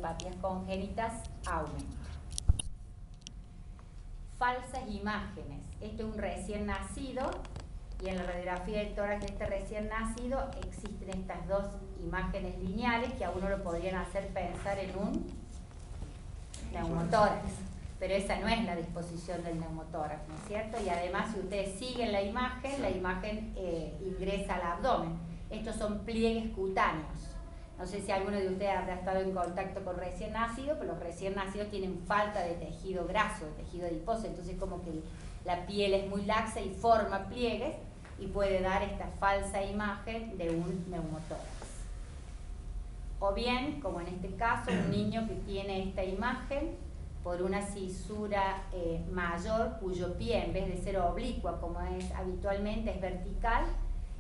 Patías congénitas aumenta. Falsas imágenes. Este es un recién nacido y en la radiografía del tórax de este recién nacido existen estas dos imágenes lineales que a uno lo podrían hacer pensar en un neumotórax, pero esa no es la disposición del neumotórax, ¿no es cierto? Y además, si ustedes siguen la imagen ingresa al abdomen. Estos son pliegues cutáneos. No sé si alguno de ustedes habrá estado en contacto con recién nacidos, pero los recién nacidos tienen falta de tejido graso, de tejido adiposo, entonces como que la piel es muy laxa y forma pliegues y puede dar esta falsa imagen de un neumotórax. O bien, como en este caso, un niño que tiene esta imagen por una cisura mayor cuyo pie, en vez de ser oblicua como es habitualmente, es vertical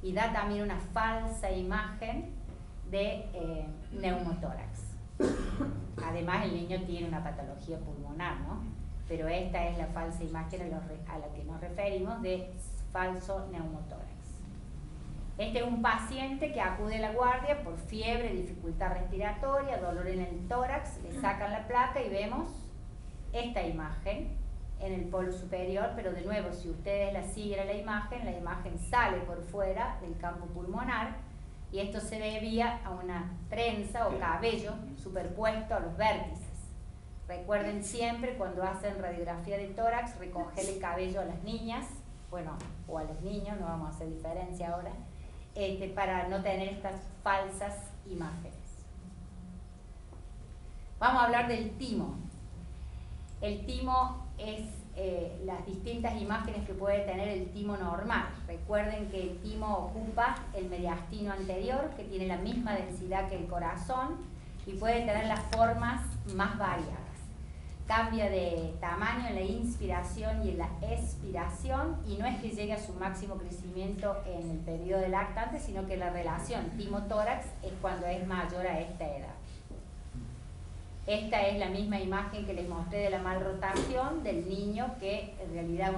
y da también una falsa imagen de neumotórax. Además, el niño tiene una patología pulmonar, ¿no? Pero esta es la falsa imagen a la que nos referimos de falso neumotórax. Este es un paciente que acude a la guardia por fiebre, dificultad respiratoria, dolor en el tórax, le sacan la placa y vemos esta imagen en el polo superior, pero de nuevo, si ustedes la siguen a la imagen sale por fuera del campo pulmonar y esto se debía a una trenza o cabello superpuesto a los vértices. Recuerden siempre cuando hacen radiografía de tórax recoger el cabello a las niñas, bueno, o a los niños, no vamos a hacer diferencia ahora, para no tener estas falsas imágenes. Vamos a hablar del timo. El timo es las distintas imágenes que puede tener el timo normal. Recuerden que el timo ocupa el mediastino anterior, que tiene la misma densidad que el corazón y puede tener las formas más variadas. Cambia de tamaño en la inspiración y en la expiración y no es que llegue a su máximo crecimiento en el periodo de lactante, sino que la relación timo-tórax es cuando es mayor a esta edad. Esta es la misma imagen que les mostré de la malrotación del niño, que en realidad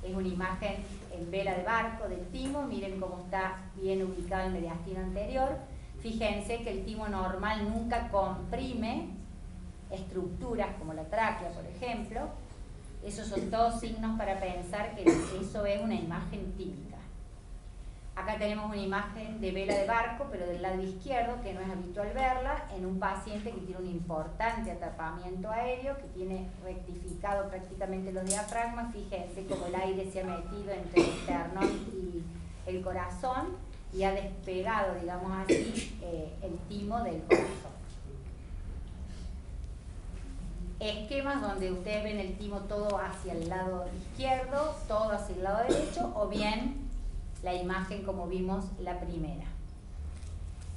es una imagen en vela de barco del timo. Miren cómo está bien ubicado el mediastino anterior. Fíjense que el timo normal nunca comprime estructuras como la tráquea, por ejemplo. Esos son todos signos para pensar que eso es una imagen típica. Acá tenemos una imagen de vela de barco, pero del lado izquierdo, que no es habitual verla, en un paciente que tiene un importante atrapamiento aéreo, que tiene rectificado prácticamente los diafragmas. Fíjense cómo el aire se ha metido entre el esternón y el corazón y ha despegado, digamos así, el timo del corazón. Esquemas donde ustedes ven el timo todo hacia el lado izquierdo, todo hacia el lado derecho, o bien la imagen como vimos la primera.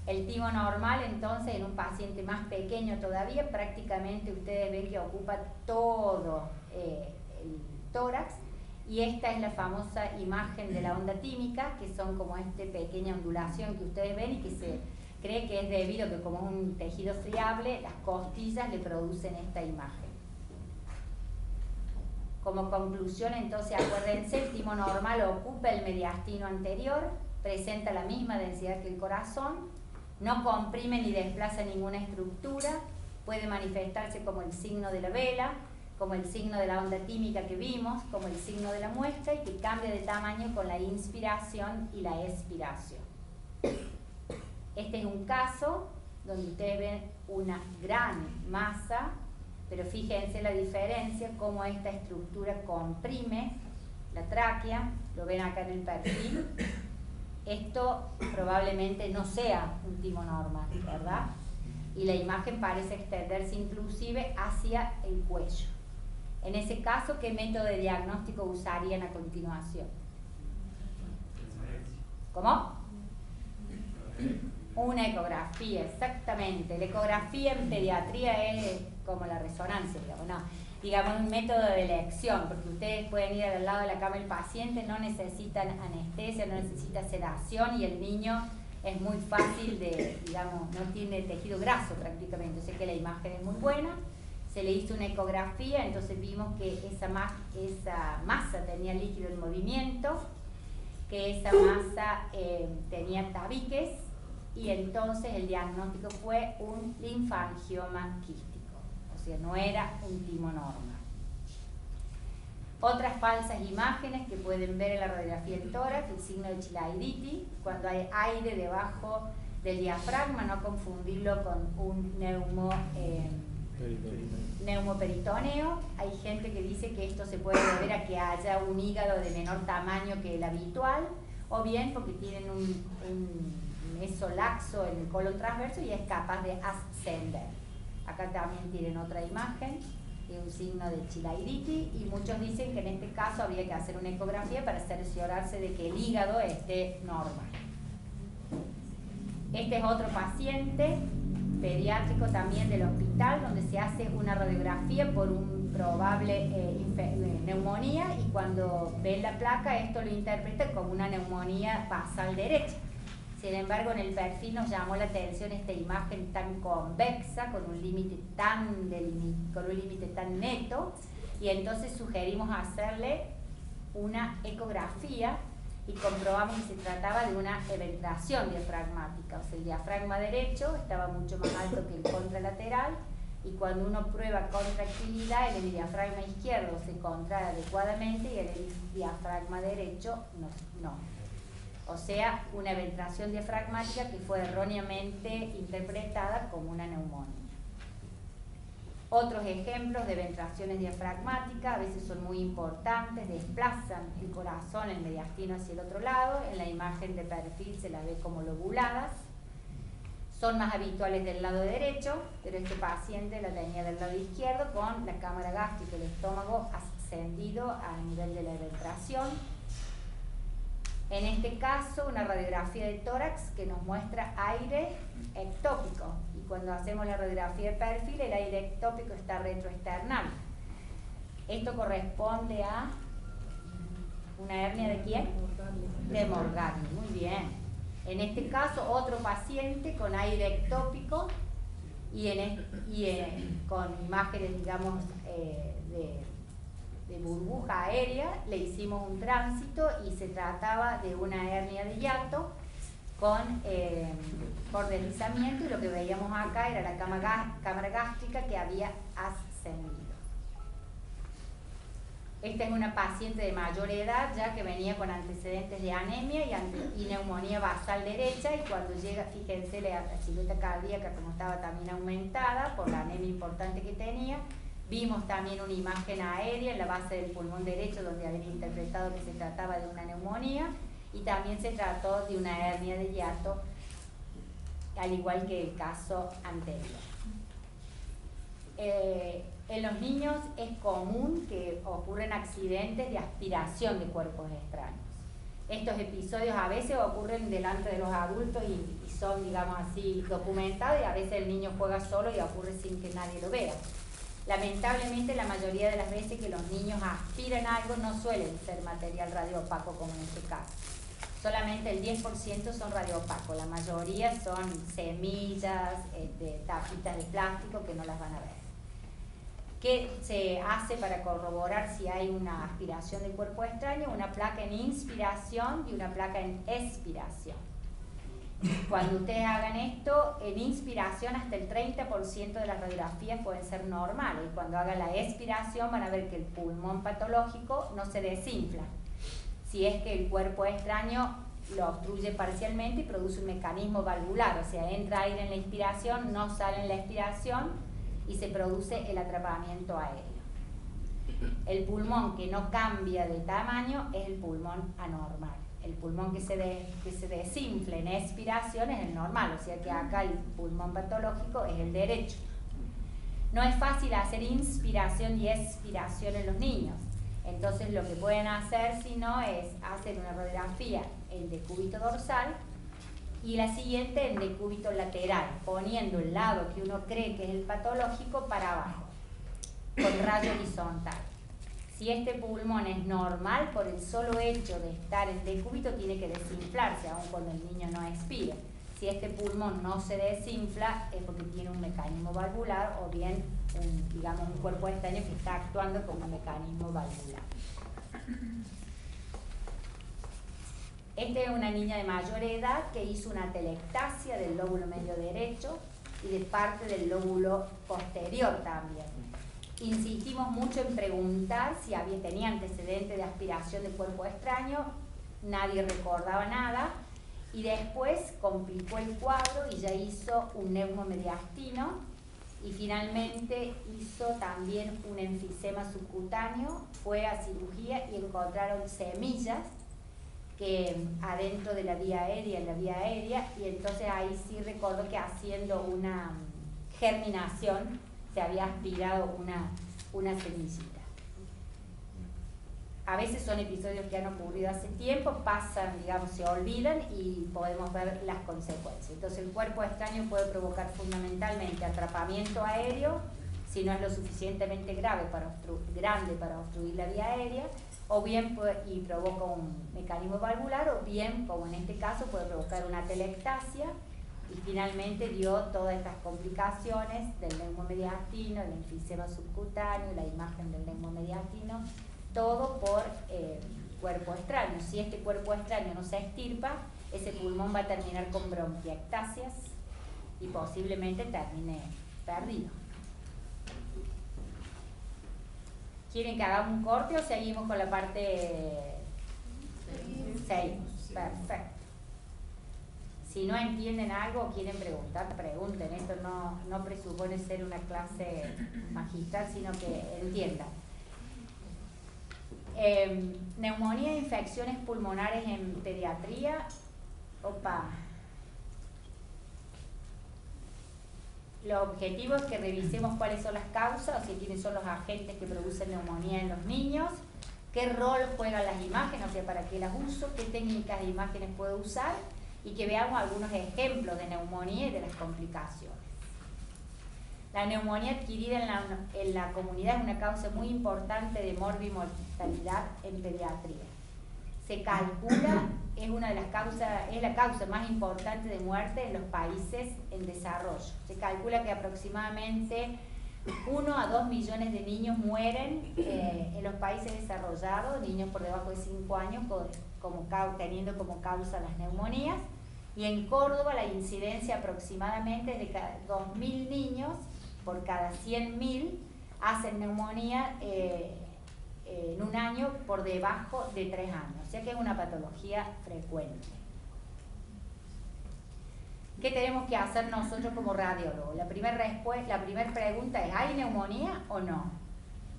El timo normal, entonces, en un paciente más pequeño todavía, prácticamente ustedes ven que ocupa todo el tórax, y esta es la famosa imagen de la onda tímica, que son como esta pequeña ondulación que ustedes ven y que se cree que es debido a que como es un tejido friable, las costillas le producen esta imagen. Como conclusión, entonces, acuérdense, el timo normal ocupa el mediastino anterior, presenta la misma densidad que el corazón, no comprime ni desplaza ninguna estructura, puede manifestarse como el signo de la vela, como el signo de la onda tímica que vimos, como el signo de la muesca y que cambia de tamaño con la inspiración y la expiración. Este es un caso donde ustedes ven una gran masa, pero fíjense la diferencia, cómo esta estructura comprime la tráquea, lo ven acá en el perfil. Esto probablemente no sea un timo normal, ¿verdad? Y la imagen parece extenderse inclusive hacia el cuello. En ese caso, ¿qué método de diagnóstico usarían a continuación? ¿Cómo? Una ecografía, exactamente. La ecografía en pediatría es como la resonancia, digamos, no. Digamos, un método de elección, porque ustedes pueden ir al lado de la cama del paciente, no necesitan anestesia, no necesita sedación y el niño es muy fácil de, digamos, no tiene tejido graso prácticamente, o sea que la imagen es muy buena. Se le hizo una ecografía, entonces vimos que esa masa tenía líquido en movimiento, que esa masa tenía tabiques, y entonces el diagnóstico fue un linfangioma quístico, o sea, no era un timo normal. Otras falsas imágenes que pueden ver en la radiografía del tórax, el signo de Chilaiditi, cuando hay aire debajo del diafragma, no confundirlo con un neumoperitoneo. Hay gente que dice que esto se puede deber a que haya un hígado de menor tamaño que el habitual, o bien porque tienen un mesolaxo en el colon transverso y es capaz de ascender. Acá también tienen otra imagen de un signo de Chilaiditi, y muchos dicen que en este caso habría que hacer una ecografía para cerciorarse de que el hígado esté normal. Este es otro paciente pediátrico también del hospital, donde se hace una radiografía por un probable neumonía, y cuando ven la placa esto lo interpreta como una neumonía basal derecha. Sin embargo, en el perfil nos llamó la atención esta imagen tan convexa, con un límite tan neto, y entonces sugerimos hacerle una ecografía y comprobamos que se trataba de una eventración diafragmática. O sea, el diafragma derecho estaba mucho más alto que el contralateral, y cuando uno prueba contractilidad, el diafragma izquierdo se contrae adecuadamente y el diafragma derecho no. O sea, una eventración diafragmática que fue erróneamente interpretada como una neumonía. Otros ejemplos de eventraciones diafragmáticas, a veces son muy importantes, desplazan el corazón, el mediastino hacia el otro lado. En la imagen de perfil se las ve como lobuladas. Son más habituales del lado derecho, pero este paciente la tenía del lado izquierdo con la cámara gástrica, el estómago ascendido a nivel de la eventración. En este caso, una radiografía de tórax que nos muestra aire ectópico, y cuando hacemos la radiografía de perfil, el aire ectópico está retroesternal. Esto corresponde a una hernia ¿de quién? De Morgagni, muy bien. En este caso, otro paciente con aire ectópico y con imágenes, digamos, de burbuja aérea, le hicimos un tránsito y se trataba de una hernia de hiato por deslizamiento, y lo que veíamos acá era la cámara gástrica que había ascendido. Esta es una paciente de mayor edad ya que venía con antecedentes de anemia y neumonía basal derecha, y cuando llega, fíjense la silueta cardíaca como estaba también aumentada por la anemia importante que tenía. Vimos también una imagen aérea en la base del pulmón derecho donde habían interpretado que se trataba de una neumonía, y también se trató de una hernia de hiato, al igual que el caso anterior. En los niños es común que ocurren accidentes de aspiración de cuerpos extraños. Estos episodios a veces ocurren delante de los adultos y son, digamos así, documentados, y a veces el niño juega solo y ocurre sin que nadie lo vea. Lamentablemente, la mayoría de las veces que los niños aspiran algo no suelen ser material radioopaco, como en este caso. Solamente el 10% son radioopaco, la mayoría son semillas, tapitas de plástico que no las van a ver. ¿Qué se hace para corroborar si hay una aspiración de cuerpo extraño? Una placa en inspiración y una placa en expiración. Cuando ustedes hagan esto, en inspiración hasta el 30% de las radiografías pueden ser normales. Cuando hagan la expiración van a ver que el pulmón patológico no se desinfla. Si es que el cuerpo extraño lo obstruye parcialmente y produce un mecanismo valvular, o sea, entra aire en la inspiración, no sale en la expiración y se produce el atrapamiento aéreo. El pulmón que no cambia de tamaño es el pulmón anormal. El pulmón que se desinfla en expiración es el normal, o sea que acá el pulmón patológico es el derecho. No es fácil hacer inspiración y expiración en los niños, entonces lo que pueden hacer si no es hacer una radiografía en decúbito dorsal y la siguiente en decúbito lateral, poniendo el lado que uno cree que es el patológico para abajo, con rayo horizontal. Si este pulmón es normal, por el solo hecho de estar en decúbito tiene que desinflarse, aun cuando el niño no expira. Si este pulmón no se desinfla es porque tiene un mecanismo valvular o bien un cuerpo extraño que está actuando como un mecanismo valvular. Esta es una niña de mayor edad que hizo una telectasia del lóbulo medio derecho y de parte del lóbulo posterior también. Insistimos mucho en preguntar si tenía antecedentes de aspiración de cuerpo extraño, nadie recordaba nada, y después complicó el cuadro y ya hizo un neumomediastino, y finalmente hizo también un enfisema subcutáneo, fue a cirugía y encontraron semillas que adentro de la vía aérea, y entonces ahí sí recordó que haciendo una germinación se había aspirado una semillita. A veces son episodios que han ocurrido hace tiempo, pasan, digamos, se olvidan y podemos ver las consecuencias. Entonces el cuerpo extraño puede provocar fundamentalmente atrapamiento aéreo, si no es lo suficientemente grande para obstruir la vía aérea, o bien y provoca un mecanismo valvular, o bien, como en este caso, puede provocar una telectasia, y finalmente dio todas estas complicaciones del neumomediastino, el enfisema subcutáneo, la imagen del neumomediastino, todo por cuerpo extraño. Si este cuerpo extraño no se extirpa, ese pulmón va a terminar con bronquiectasias y posiblemente termine perdido. ¿Quieren que hagamos un corte o seguimos con la parte? Seguimos, perfecto. Si no entienden algo o quieren preguntar, pregunten. Esto no presupone ser una clase magistral, sino que entiendan. Neumonía e infecciones pulmonares en pediatría. Opa. Los objetivos es que revisemos cuáles son las causas, o sea, quiénes son los agentes que producen neumonía en los niños, qué rol juegan las imágenes, o sea, para qué las uso, qué técnicas de imágenes puedo usar, y que veamos algunos ejemplos de neumonía y de las complicaciones. La neumonía adquirida en la comunidad es una causa muy importante de morbimortalidad en pediatría. Se calcula, es la causa más importante de muerte en los países en desarrollo. Se calcula que aproximadamente 1 a 2 millones de niños mueren en los países desarrollados, niños por debajo de 5 años, teniendo como causa las neumonías. Y en Córdoba la incidencia aproximadamente es de cada 2.000 niños por cada 100.000 hacen neumonía en un año por debajo de 3 años, o sea que es una patología frecuente. ¿Qué tenemos que hacer nosotros como radiólogos? La primera pregunta es, ¿hay neumonía o no?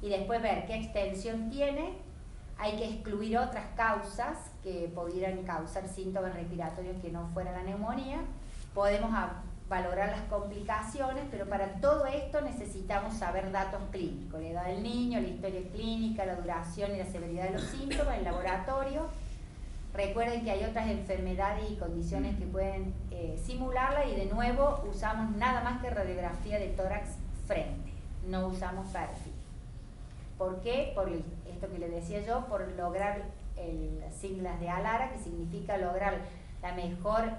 Y después ver qué extensión tiene. Hay que excluir otras causas que pudieran causar síntomas respiratorios que no fueran la neumonía. Podemos valorar las complicaciones, pero para todo esto necesitamos saber datos clínicos, la edad del niño, la historia clínica, la duración y la severidad de los síntomas, el laboratorio. Recuerden que hay otras enfermedades y condiciones que pueden simularla, y de nuevo usamos nada más que radiografía de tórax frente, no usamos perfil. ¿Por qué? Por esto que les decía yo, por lograr las siglas de ALARA, que significa lograr la mejor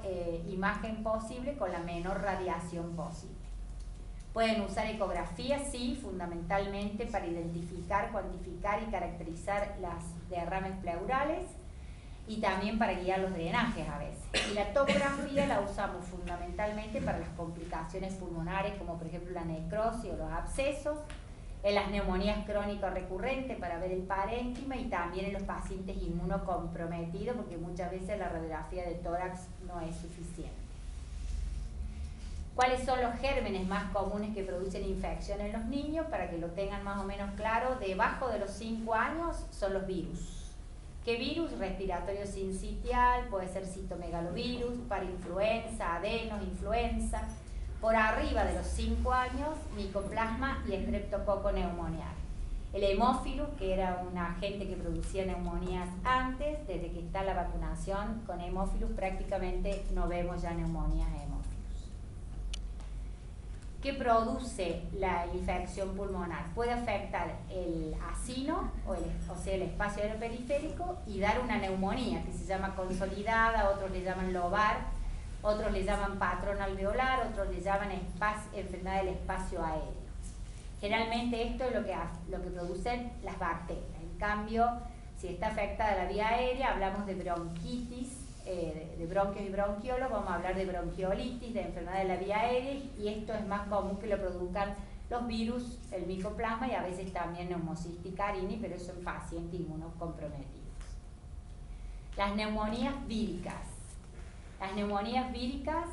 imagen posible con la menor radiación posible. Pueden usar ecografía, sí, fundamentalmente para identificar, cuantificar y caracterizar las derrames pleurales, y también para guiar los drenajes a veces. Y la tomografía la usamos fundamentalmente para las complicaciones pulmonares, como por ejemplo la necrosis o los abscesos, en las neumonías crónicas recurrentes para ver el parénquima, y también en los pacientes inmunocomprometidos, porque muchas veces la radiografía de tórax no es suficiente. ¿Cuáles son los gérmenes más comunes que producen infección en los niños? Para que lo tengan más o menos claro, debajo de los 5 años son los virus. ¿Qué virus? Respiratorio sincitial, puede ser citomegalovirus, parainfluenza, adenos, influenza. Por arriba de los 5 años, micoplasma y estreptococo neumonial. El hemófilus, que era un agente que producía neumonías antes, desde que está la vacunación con hemófilus, prácticamente no vemos ya neumonías hemófilos. ¿Qué produce la infección pulmonar? Puede afectar el acino, o sea, el espacio aeroperiférico, y dar una neumonía que se llama consolidada, otros le llaman lobar, otros le llaman patrón alveolar, otros le llaman enfermedad del espacio aéreo. Generalmente esto es lo que producen las bacterias. En cambio, si está afectada la vía aérea, hablamos de bronquitis de bronquios y bronquiolos, vamos a hablar de bronquiolitis, de enfermedad de la vía aérea, y esto es más común que lo produzcan los virus, el micoplasma y a veces también Pneumocystis carini, pero eso en pacientes inmunocomprometidos. Las neumonías víricas. Las neumonías víricas